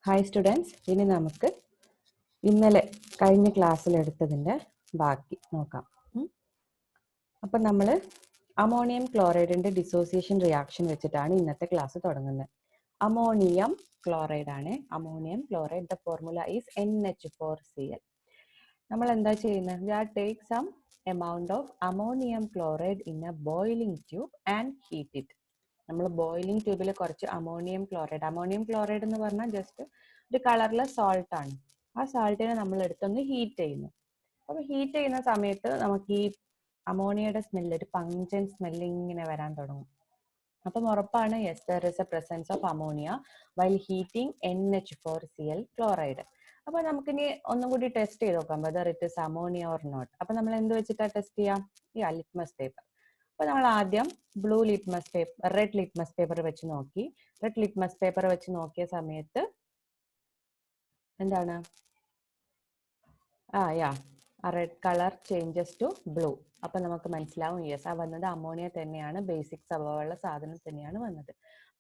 Hi students, ഇനി നമുക്ക് ഇന്നലെ കഴിഞ്ഞ ക്ലാസ്സിൽ എടുത്തതിൻ്റെ ബാക്കി നോക്കാം. അപ്പം നമ്മൾ അമോണിയം ക്ലോറൈഡിൻ്റെ ഡിസോസിയേഷൻ റിയാക്ഷൻ വെച്ചിട്ടാണ് ഇന്നത്തെ ക്ലാസ് തുടങ്ങുന്നത്. അമോണിയം ക്ലോറൈഡ് ആണ്. Ammonium chloride, the formula is NH4Cl. നമ്മൾ എന്താ ചെയ്യുന്നത്? We are take some amount of ammonium chloride in a boiling tube and heat it. നമ്മൾ ബോയിലിംഗ് ട്യൂബിൽ കുറച്ച് അമോണിയം ക്ലോറൈഡ് എന്ന് പറഞ്ഞാൽ ജസ്റ്റ് ഒരു കളർലെസ് സോൾട്ട് ആണ്. ആ സാൾട്ടിനെ നമ്മൾ എടുത്തൊന്ന് ഹീറ്റ് ചെയ്യുന്നു. അപ്പോൾ ഹീറ്റ് ചെയ്യുന്ന സമയത്ത് നമുക്ക് ഈ അമോണിയയുടെ സ്മെല്ല്, ഒരു പഞ്ചൻ സ്മെല്ല് ഇങ്ങനെ വരാൻ തുടങ്ങും. അപ്പം ഉറപ്പാണ് yes there is a presence of ammonia while heating NH4Cl chloride. അപ്പോൾ നമുക്കിനി ഒന്നും കൂടി ടെസ്റ്റ് ചെയ്ത് നോക്കാം whether it is ammonia or not. അപ്പം നമ്മൾ എന്ത് വെച്ചിട്ടാണ് ടെസ്റ്റ് ചെയ്യാം? ഈ ലിറ്റ്മസ് പേപ്പർ. അപ്പോൾ നമ്മൾ ആദ്യം റെഡ് ലിറ്റ്മസ് പേപ്പർ വെച്ച് നോക്കി. റെഡ് ലിറ്റ്മസ് പേപ്പർ വെച്ച് നോക്കിയ സമയത്ത് എന്താണ്? Red colour changes to blue. അപ്പം നമുക്ക് മനസ്സിലാവും യെസ്, ആ വന്നത് അമോണിയ തന്നെയാണ്, ബേസിക് സ്വഭാവമുള്ള സാധനം തന്നെയാണ് വന്നത്.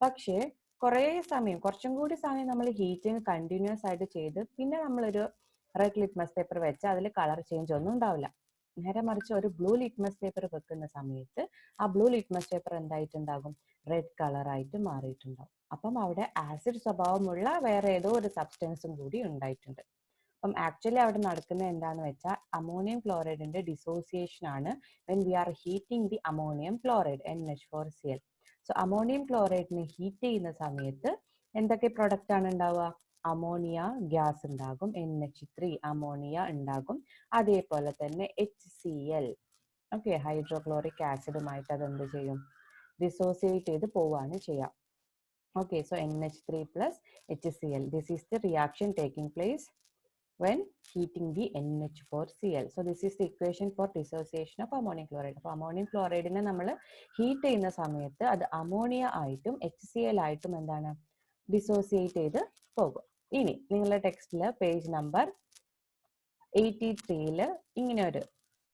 പക്ഷേ കുറച്ചും കൂടി സമയം നമ്മൾ ഹീറ്റിംഗ് കണ്ടിന്യൂസ് ആയിട്ട് ചെയ്ത് പിന്നെ നമ്മളൊരു റെഡ് ലിറ്റ്മസ് പേപ്പർ വെച്ച് അതിൽ കളർ ചേഞ്ച് ഒന്നും ഉണ്ടാവില്ല. നേരെ മറിച്ച് ഒരു ബ്ലൂ ലിറ്റ്മസ് പേപ്പർ വെക്കുന്ന സമയത്ത് ആ ബ്ലൂ ലിറ്റ്മസ് പേപ്പർ എന്തായിട്ടുണ്ടാകും? റെഡ് കളറായിട്ട് മാറിയിട്ടുണ്ടാവും. അപ്പം അവിടെ ആസിഡ് സ്വഭാവമുള്ള വേറെ ഏതോ ഒരു സബ്സ്റ്റൻസും കൂടി ഉണ്ടായിട്ടുണ്ട്. അപ്പം ആക്ച്വലി അവിടെ നടക്കുന്നത് എന്താണെന്ന് വെച്ചാൽ അമോണിയം ക്ലോറൈഡിന്റെ ഡിസോസിയേഷൻ ആണ് when we are heating the ammonium chloride NH4Cl. So ammonium ക്ലോറൈഡിനെ ഹീറ്റ് ചെയ്യുന്ന സമയത്ത് എന്തൊക്കെ പ്രൊഡക്റ്റ് ആണ് ഉണ്ടാവുക? അമോണിയ ഗ്യാസ് ഉണ്ടാകും, NH3 അമോണിയ ഉണ്ടാകും, അതേപോലെ തന്നെ HCl, ഓക്കെ, ഹൈഡ്രോക്ലോറിക് ആസിഡുമായിട്ട് അത് എന്ത് ചെയ്യും? ഡിസോസിയേറ്റ് ചെയ്ത് പോവുകയാണ് ചെയ്യാം. Okay, so NH3 plus HCl. This is the reaction taking place when heating the NH4Cl. So this is the equation for dissociation of ammonium chloride. അപ്പോൾ അമോണിയം ക്ലോറൈഡിനെ നമ്മൾ ഹീറ്റ് ചെയ്യുന്ന സമയത്ത് അത് അമോണിയ ആയിട്ടും HCl ആയിട്ടും എന്താണ്? ഡിസോസിയേറ്റ് ചെയ്ത് പോകും. ഇനി നിങ്ങളുടെ ടെക്സ്റ്റിൽ പേജ് നമ്പർ 83 ഇങ്ങനെ ഒരു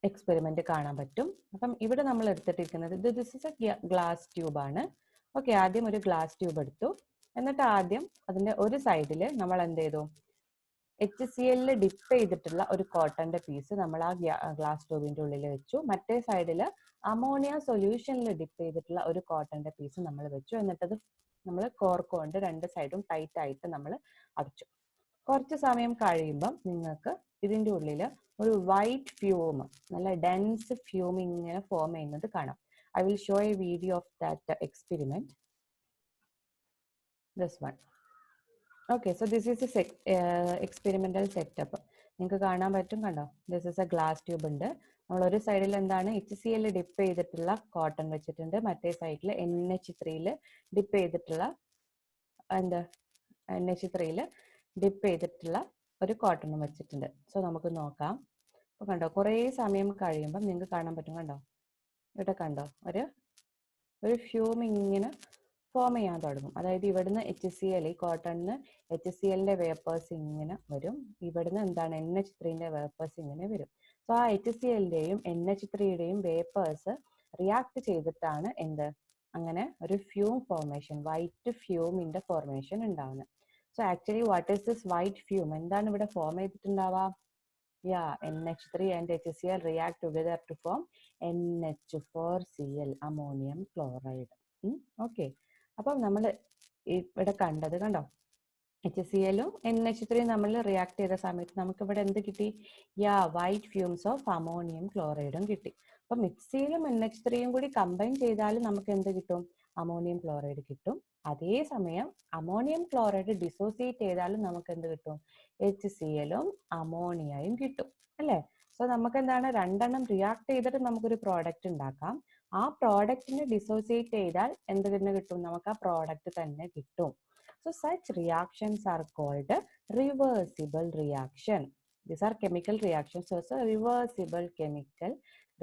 എക്സ്പെരിമെന്റ് കാണാൻ പറ്റും. അപ്പം ഇവിടെ നമ്മൾ എടുത്തിട്ടിരിക്കുന്നത് this is a glass tube ആണ്. ഓക്കെ, ആദ്യം ഒരു ഗ്ലാസ് ട്യൂബ് എടുത്തു. എന്നിട്ട് ആദ്യം അതിന്റെ ഒരു സൈഡിൽ നമ്മൾ എന്ത് ചെയ്തു? HCl ഡിപ്പ് ചെയ്തിട്ടുള്ള ഒരു കോട്ടന്റെ പീസ് നമ്മൾ ആ ഗ്ലാസ് ട്യൂബിന്റെ ഉള്ളിൽ വെച്ചു. മറ്റേ സൈഡിൽ അമോണിയ സൊല്യൂഷനിൽ ഡിപ്പ് ചെയ്തിട്ടുള്ള ഒരു കോട്ടന്റെ പീസ് നമ്മൾ വെച്ചു. എന്നിട്ടത് നമ്മൾ കോർക്ക് കൊണ്ട് രണ്ട് സൈഡും ടൈറ്റ് ആയിട്ട് നമ്മൾ അടച്ചു. കുറച്ച് സമയം കഴിയുമ്പം നിങ്ങൾക്ക് ഇതിന്റെ ഉള്ളിൽ ഒരു വൈറ്റ് ഫ്യൂം, നല്ല ഡെൻസ് ഫ്യൂം ഇങ്ങനെ ഫോം ചെയ്യുന്നത് കാണാം. I will show a video of that experiment. This one. Okay, so this is a experimental setup. നിങ്ങൾക്ക് കാണാൻ പറ്റും, കണ്ടോ? This is a glass tube ഉണ്ട്. നമ്മൾ ഒരു സൈഡിൽ എന്താണ് HCl ഡിപ്പ് ചെയ്തിട്ടുള്ള കോട്ടൺ വെച്ചിട്ടുണ്ട്, മറ്റേ സൈഡിൽ NH3 ഡിപ്പ് ചെയ്തിട്ടുള്ള NH3 ഡിപ്പ് ചെയ്തിട്ടുള്ള ഒരു കോട്ടണും വെച്ചിട്ടുണ്ട്. സോ നമുക്ക് നോക്കാം. അപ്പോൾ കണ്ടോ, കുറേ സമയം കഴിയുമ്പം നിങ്ങൾക്ക് കാണാൻ പറ്റും, കണ്ടോ? ഇവിടെ കണ്ടോ, ഒരു ഫ്യൂം ഇങ്ങനെ ഫോം ചെയ്യാൻ തുടങ്ങും. അതായത് ഇവിടുന്ന് HCl, ഈ കോട്ടണിന് HClന്റെ വേപ്പേഴ്സ് ഇങ്ങനെ വരും, ഇവിടുന്ന് എന്താണ് NH3ന്റെ വേപ്പേഴ്സ് ഇങ്ങനെ വരും. സോ ആ HClന്റെയും NH3യുടെയും വേപ്പേഴ്സ് റിയാക്ട് ചെയ്തിട്ടാണ് അങ്ങനെ ഒരു ഫ്യൂം ഫോർമേഷൻ, വൈറ്റ് ഫ്യൂമിന്റെ ഫോർമേഷൻ ഉണ്ടാവുന്നത്. So actually what is this white fume? എന്താണ് ഇവിടെ ഫോം ചെയ്തിട്ടുണ്ടാവുക? NH3 and HCl react together to form NH4Cl, ammonium chloride. Okay, അപ്പം നമ്മൾ ഇവിടെ കണ്ടത് കണ്ടോ, HClഉം NH3 നമ്മൾ റിയാക്ട് ചെയ്ത സമയത്ത് നമുക്ക് ഇവിടെ എന്ത് കിട്ടി? വൈറ്റ് ഫ്യൂംസ് ഓഫ് അമോണിയം ക്ലോറൈഡും കിട്ടി. അപ്പം HClഉം NH3യും കൂടി കമ്പൈൻ ചെയ്താൽ നമുക്ക് എന്ത് കിട്ടും? അമോണിയം ക്ലോറൈഡ് കിട്ടും. അതേസമയം അമോണിയം ക്ലോറൈഡ് ഡിസോസിയേറ്റ് ചെയ്താലും നമുക്ക് എന്ത് കിട്ടും? HClഉം അമോണിയയും കിട്ടും, അല്ലേ? സോ നമുക്ക് എന്താണ്, രണ്ടെണ്ണം റിയാക്ട് ചെയ്തിട്ട് നമുക്കൊരു പ്രോഡക്റ്റ് ഉണ്ടാക്കാം. ആ പ്രോഡക്റ്റിനെ ഡിസോസിയേറ്റ് ചെയ്താൽ എന്ത് തന്നെ കിട്ടും? നമുക്ക് ആ പ്രോഡക്റ്റ് തന്നെ കിട്ടും. So such reactions are called reversible reaction. These are chemical reactions. So it's a reversible chemical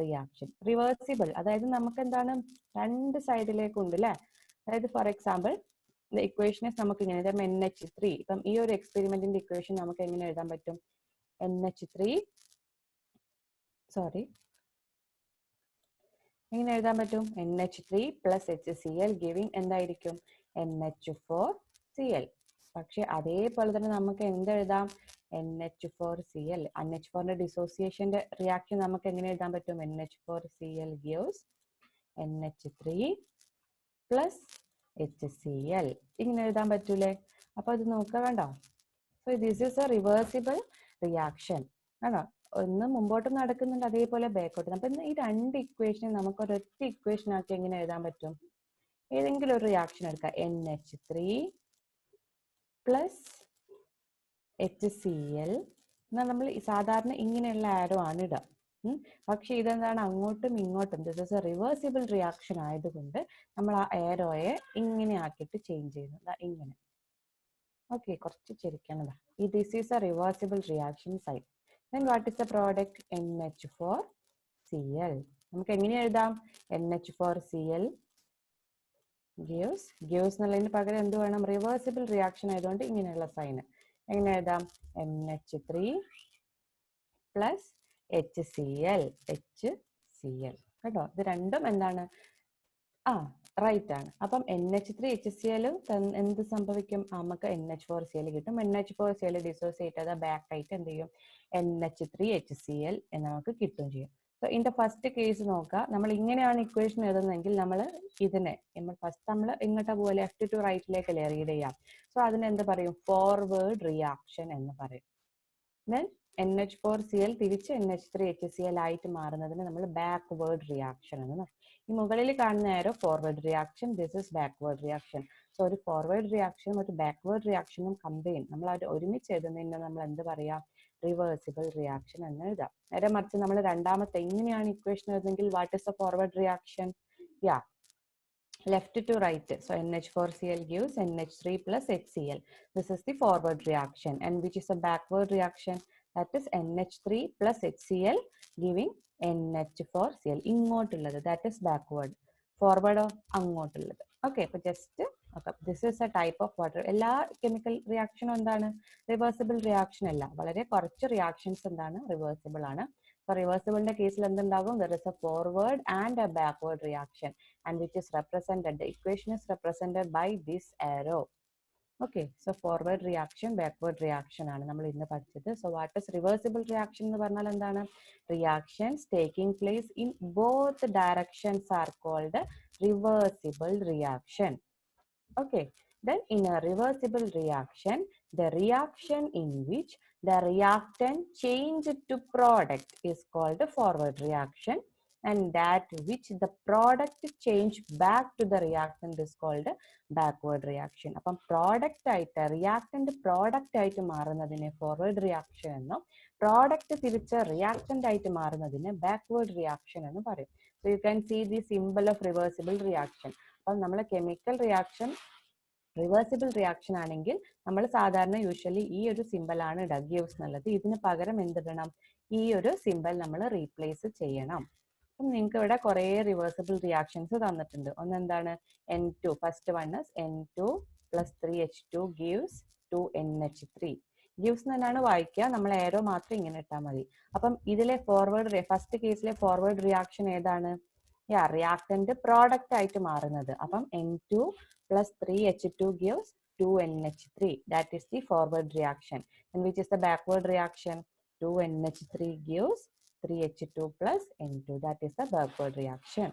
reaction. Reversible, അതായത് നമുക്ക് എന്താണ്, രണ്ട് സൈഡിലേക്ക് ഉണ്ട്, അല്ലേ? അതായത് for example the equation is നമുക്ക് ഇങ്ങനെ എഴുതാം, NH3. ഇപ്പം ഈ ഒരു എക്സ്പെരിമെന്റിന്റെ ഇക്വേഷൻ നമുക്ക് എങ്ങനെ എഴുതാൻ പറ്റും? എങ്ങനെ എഴുതാൻ പറ്റും? NH3 plus HCl giving എന്തായിരിക്കും? NH4Cl. പക്ഷെ അതേപോലെ തന്നെ നമുക്ക് എന്തെഴുതാം? NH4Cl. NH4ന്റെ ഡിസോസിയേഷന്റെ റിയാക്ഷൻ നമുക്ക് എങ്ങനെ എഴുതാൻ പറ്റും? NH4Cl gives NH3 plus HCl. ഇങ്ങനെ എഴുതാൻ പറ്റൂലേ? അപ്പൊ അത് നോക്കുക, കണ്ടോ? So this is a reversible reaction. ആണോ? ഒന്ന് മുമ്പോട്ട് നടക്കുന്നുണ്ട്, അതേപോലെ ബാക്കോട്ട്. അപ്പൊ ഈ രണ്ട് ഇക്വേഷൻ നമുക്ക് ഒരൊറ്റ ഇക്വേഷൻ ആക്കി എങ്ങനെ എഴുതാൻ പറ്റും? ഏതെങ്കിലും ഒരു റിയാക്ഷൻ എടുക്കാം. NH3 plus HCl എന്നാൽ നമ്മൾ സാധാരണ ഇങ്ങനെയുള്ള ആരോ ആണ് ഇടുക. പക്ഷെ ഇതെന്താണ്? അങ്ങോട്ടും ഇങ്ങോട്ടും. This is A reversible reaction ആയതുകൊണ്ട് നമ്മൾ ആ ആരോയെ ഇങ്ങനെ ആക്കിയിട്ട് ചേഞ്ച് ചെയ്യുന്നു. ഇങ്ങനെ. ഓക്കെ, കുറച്ച് ചിരിക്കണതാ. This is a reversible reaction side. Then what is the product? NH4Cl. നമുക്ക് എങ്ങനെ എഴുതാം? NH4Cl gives എന്നുള്ളതിന് പകരം എന്ത് വേണം? റിവേഴ്സിബിൾ റിയാക്ഷൻ ആയതുകൊണ്ട് ഇങ്ങനെയുള്ള സൈന്. എങ്ങനെ എഴുതാം? NH3 plus HCl. കേട്ടോ? ഇത് രണ്ടും എന്താണ്? റൈറ്റ് ആണ്. അപ്പം NH3 HCl എന്ത് സംഭവിക്കും? നമുക്ക് NH4Cl കിട്ടും. NH4Cl ഡിസോസിയേറ്റ് ചെയ്ത ബാക്ക് ആയിട്ട് എന്ത് ചെയ്യും? NH3 HCl എന്ന് നമുക്ക് കിട്ടും ചെയ്യും. സോ ഇതിന്റെ ഫസ്റ്റ് കേസ് നോക്കാം. നമ്മൾ ഇങ്ങനെയാണ് ഇക്വേഷൻ എഴുതുന്നതെങ്കിൽ നമ്മൾ ഇതിനെ ഫസ്റ്റ് നമ്മൾ ഇങ്ങോട്ട് പോലെ ലെഫ്റ്റ് ടു റൈറ്റിലേക്കല്ലേ റീഡ് ചെയ്യാം. സോ അതിന് എന്ത് പറയും? ഫോർവേഡ് റിയാക്ഷൻ എന്ന് പറയും. ദെൻ NH4Cl തിരിച്ച് NH3 HCl ആയിട്ട് മാറുന്നതിന് നമ്മൾ ബാക്ക്വേർഡ് റിയാക്ഷൻ എന്ന് പറയും. ഈ മുകളിൽ കാണുന്ന arrow forward reaction, this is backward reaction. So ഒരു ഫോർവേഡ് റിയാക്ഷനും ഒരു ബാക്ക്വേർഡ് റിയാക്ഷനും കമ്പൈൻ നമ്മൾ അത് ഒരുമിച്ച് എഴുതുന്നതിന് നമ്മൾ എന്ത് പറയാം? റിവേഴ്സിബിൾ റിയാക്ഷൻ എന്ന് എഴുതാം. നേരെ മറിച്ച് നമ്മൾ രണ്ടാമത്തെ ഇങ്ങനെയാണ് ഇക്വേഷൻ എഴുതുന്നെങ്കിൽ what is a forward reaction? Left to right. So NH4Cl gives NH3 plus HCl. This is the forward reaction. And which is a backward reaction? That is NH3 plus HCl giving NH4Cl. ഇങ്ങോട്ടുള്ളത്, that is backward. Forward അങ്ങോട്ടുള്ളത്. Okay, so just this is a type of water. എല്ലാ chemical reaction എന്താണ്? Reversible reaction അല്ല. വളരെ കുറച്ച് reactions എന്താണ്? Reversible ആണ്. So reversible in the case there is a forward and a backward reaction, and which is represented, the equation is represented by this arrow. Okay, so forward reaction, backward reaction ആണ് നമ്മൾ ഇന്ന് പഠിച്ചത്. So what is reversible reaction എന്ന് പറഞ്ഞാൽ എന്താണ്? Reactions taking place in both directions are called reversible reaction. Okay, then in a reversible reaction, the reaction in which the reactant changed to product is called a forward reaction, and that which the product changed back to the reactant is called a backward reaction. അപ്പം product ആയിട്ട് reactant product ആയിട്ട് മാറുന്നതിനെ forward reaction എന്നോ product തിരിച്ച് reactant ആയിട്ട് മാറുന്നതിനെ backward reaction എന്ന് പറയും. So you can see the symbol of reversible reaction. അപ്പം നമ്മൾ chemical reaction റിവേഴ്സിബിൾ റിയാക്ഷൻ ആണെങ്കിൽ നമ്മൾ സാധാരണ യൂഷ്വലി ഈ ഒരു സിമ്പിൾ ആണ് ഇടുക, ഗിവ്സ് എന്നുള്ളത്. ഇതിന് പകരം എന്തിടണം? ഈ ഒരു സിമ്പിൾ നമ്മൾ റീപ്ലേസ് ചെയ്യണം. അപ്പം നിങ്ങൾക്ക് ഇവിടെ കുറെ റിവേഴ്സിബിൾ റിയാക്ഷൻസ് തന്നിട്ടുണ്ട്. ഒന്ന് എന്താണ്? N2. First one is N2 plus 3H2 gives 2NH3. Gives തന്നെയാണ് വായിക്കുക, നമ്മൾ ഏരോ മാത്രം ഇങ്ങനെ ഇട്ടാൽ മതി. അപ്പം ഇതിലെ ഫോർവേഡ്, ഫസ്റ്റ് കേസിലെ ഫോർവേഡ് റിയാക്ഷൻ ഏതാണ്? റിയാക്ടന്റ് പ്രോഡക്റ്റ് ആയിട്ട് മാറുന്നത്. അപ്പം N2 plus 3H2 gives 2NH3. That is the forward reaction. And which is the backward reaction? 2NH3 gives 3H2 plus N2. That is the backward reaction.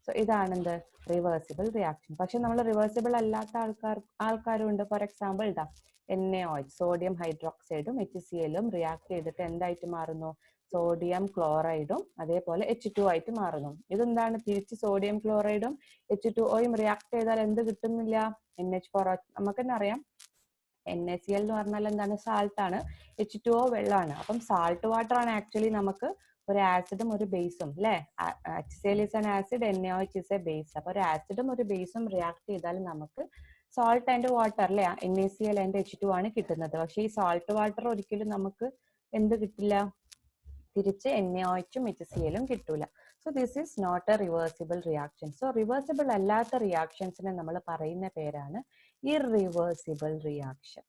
So ഇതാണ് എന്ത്? Reversible reaction. പക്ഷെ നമ്മൾ reversible അല്ലാത്ത ആൾക്കാരും ഉണ്ട്. ഫോർ എക്സാമ്പിൾ NaOH, സോഡിയം ഹൈഡ്രോക്സൈഡും HCl react ചെയ്തിട്ട് എന്തായിട്ട് മാറുന്നു? സോഡിയം ക്ലോറൈഡും അതേപോലെ H2O ആയിട്ട് മാറുന്നു. ഇതെന്താണ്? തിരിച്ച് സോഡിയം ക്ലോറൈഡും H2Oയും റിയാക്ട് ചെയ്താൽ എന്ത് കിട്ടുന്നില്ല? NH4. നമുക്ക് തന്നെ അറിയാം NaCl എന്ന് പറഞ്ഞാൽ എന്താണ്? സാൾട്ട് ആണ്. H2O വെള്ളമാണ്. അപ്പം സാൾട്ട് വാട്ടർ ആണ് ആക്ച്വലി നമുക്ക് ഒരു ആസിഡും ഒരു ബേസും അല്ലെ? HCl is an acid, NaOH is a base. അപ്പൊ ഒരു ആസിഡും ഒരു ബേസും റിയാക്ട് ചെയ്താൽ നമുക്ക് സോൾട്ട് ആൻഡ് വാട്ടർ അല്ലെ, NaCl ആൻഡ് H2O ആണ് കിട്ടുന്നത്. പക്ഷെ ഈ സോൾട്ട് വാട്ടർ ഒരിക്കലും നമുക്ക് എന്ത് കിട്ടില്ല? തിരിച്ച് NaOHും HClഉം കിട്ടൂല. So this is not a reversible reaction. So reversible അല്ലാത്ത റിയാക്ഷൻസിനെ നമ്മൾ പറയുന്ന പേരാണ് irreversible reaction.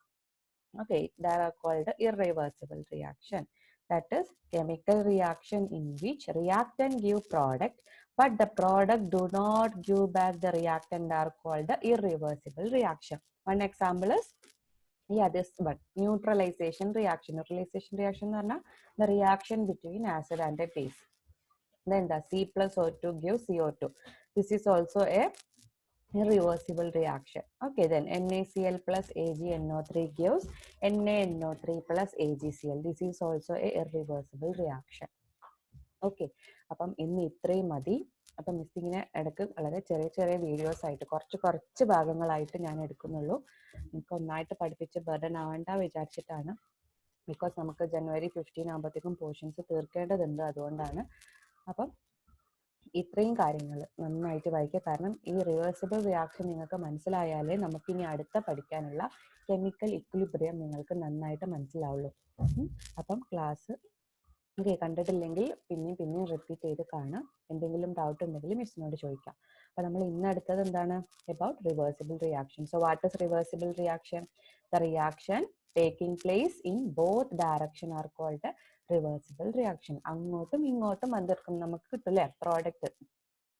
Okay, they are called irreversible reaction. That is chemical reaction in which reactant give product, but the product do not give back the reactant are called the irreversible reaction. One example is Yeah, this one, neutralization reaction. Neutralization reaction എന്ന് പറഞ്ഞാൽ the reaction between acid and a base. Then the C plus O2 gives CO2. This is also a irreversible reaction. Okay, then NaCl plus AgNO3 gives NaNO3 plus AgCl. This is also a irreversible reaction. Okay, അപ്പം ഇന്ന് ഇത്രയും മതി. അപ്പം miss ഇങ്ങനെ ഇടയ്ക്ക് വളരെ ചെറിയ ചെറിയ വീഡിയോസ് ആയിട്ട് കുറച്ച് ഭാഗങ്ങളായിട്ട് ഞാൻ എടുക്കുന്നുള്ളൂ. നിങ്ങൾക്ക് ഒന്നായിട്ട് പഠിപ്പിച്ച് ബർഡൻ ആവേണ്ട വിചാരിച്ചിട്ടാണ്. ബിക്കോസ് നമുക്ക് January 15 ആകുമ്പോഴത്തേക്കും പോർഷൻസ് തീർക്കേണ്ടതുണ്ട്, അതുകൊണ്ടാണ്. അപ്പം ഇത്രയും കാര്യങ്ങൾ നന്നായിട്ട് വായിക്കുക. കാരണം ഈ റിവേഴ്സിബിൾ റിയാക്ഷൻ നിങ്ങൾക്ക് മനസ്സിലായാലേ നമുക്കിനി അടുത്ത പഠിക്കാനുള്ള കെമിക്കൽ ഇക്വിലിബ്രിയം നിങ്ങൾക്ക് നന്നായിട്ട് മനസ്സിലാവുള്ളൂ. അപ്പം ക്ലാസ് കണ്ടിട്ടില്ലെങ്കിൽ പിന്നെയും റിപ്പീറ്റ് ചെയ്ത് കാണാം. എന്തെങ്കിലും ഡൗട്ട് ഉണ്ടെങ്കിൽ മിസ്സിനോട് ചോദിക്കാം. അപ്പൊ നമ്മൾ ഇന്ന് അടുത്തത് എന്താണ്? About reversible reaction. So what is reversible reaction? The reaction taking place in both direction are called reversible reaction. അങ്ങോട്ടും ഇങ്ങോട്ടും എന്തെടുക്കും നമുക്ക് കിട്ടില്ലേ പ്രോഡക്റ്റ്.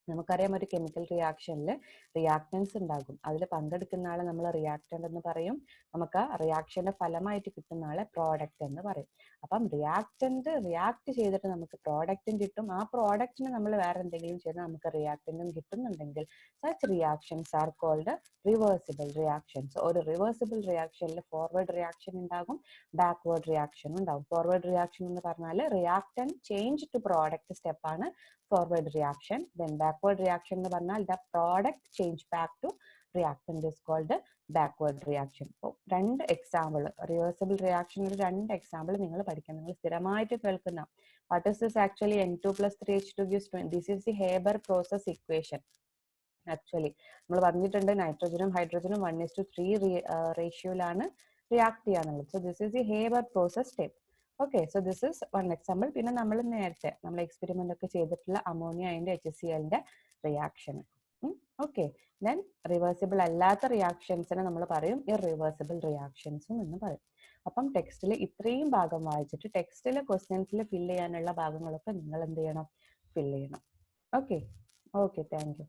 നമുക്കറിയാം ഒരു കെമിക്കൽ റിയാക്ഷനിൽ റിയാക്ടൻസ് ഉണ്ടാകും. അതിൽ പങ്കെടുക്കുന്ന ആളെ നമ്മൾ റിയാക്ടന്റ് എന്ന് പറയും. നമുക്ക് ആ റിയാക്ഷന്റെ ഫലമായിട്ട് കിട്ടുന്ന ആളെ പ്രോഡക്റ്റ് എന്ന് പറയും. അപ്പം റിയാക്ടന്റ് റിയാക്ട് ചെയ്തിട്ട് നമുക്ക് പ്രോഡക്റ്റും കിട്ടും. ആ പ്രോഡക്റ്റിന് നമ്മൾ വേറെ എന്തെങ്കിലും ചെയ്താൽ നമുക്ക് റിയാക്ടന്റും കിട്ടുന്നുണ്ടെങ്കിൽ such reactions are called reversible reactions. ഒരു റിവേഴ്സിബിൾ റിയാക്ഷനിൽ ഫോർവേഡ് റിയാക്ഷൻ ഉണ്ടാകും, ബാക്ക്വേർഡ് റിയാക്ഷൻ ഉണ്ടാകും. ഫോർവേഡ് റിയാക്ഷൻ എന്ന് പറഞ്ഞാൽ റിയാക്ടന്റ് ചേഞ്ച് ടു പ്രോഡക്റ്റ് സ്റ്റെപ്പാണ് forward reaction. Then backward reaction എന്ന് പറഞ്ഞാൽ the product change back to reactant is called backward reaction. അപ്പോൾ രണ്ട് എക്സാമ്പിൾ റിവേഴ്സിബിൾ റിയാക്ഷനിൽ രണ്ട് എക്സാമ്പിൾ നിങ്ങൾ പഠിക്കണം. നിങ്ങൾ സ്ഥിരമായിട്ട് കേൾക്കുന്ന what is this actually N2 plus 3H2 gives 20. This is the Haber process equation. Actually നമ്മൾ പറഞ്ഞിട്ടുണ്ട് നൈട്രജനും ഹൈഡ്രജനും 1:3 റേഷ്യോയിലാണ് റിയാക്ട് ചെയ്യാന്നുള്ളത്. So this is the Haber process step. Okay, so this is one example. പിന്നെ നമ്മൾ നേരത്തെ നമ്മൾ എക്സ്പെരിമെന്റ് ഒക്കെ ചെയ്തിട്ടുള്ള അമോണിയ ആൻഡ് HCl-ന്റെ റിയാക്ഷൻ. ഓക്കെ, ദെൻ റിവേഴ്സിബിൾ അല്ലാത്ത റിയാക്ഷൻസിനെ നമ്മൾ പറയും ഇറിവേഴ്സിബിൾ റിയാക്ഷൻസും എന്ന് പറയും. അപ്പം ടെക്സ്റ്റിൽ ഇത്രയും ഭാഗം വായിച്ചിട്ട് ടെക്സ്റ്റിലെ ക്വസ്റ്റ്യൻസിൽ ഫില്ല് ചെയ്യാനുള്ള ഭാഗങ്ങളൊക്കെ നിങ്ങൾ എന്ത് ചെയ്യണം? ഫില്ല് ചെയ്യണം. Okay, thank you.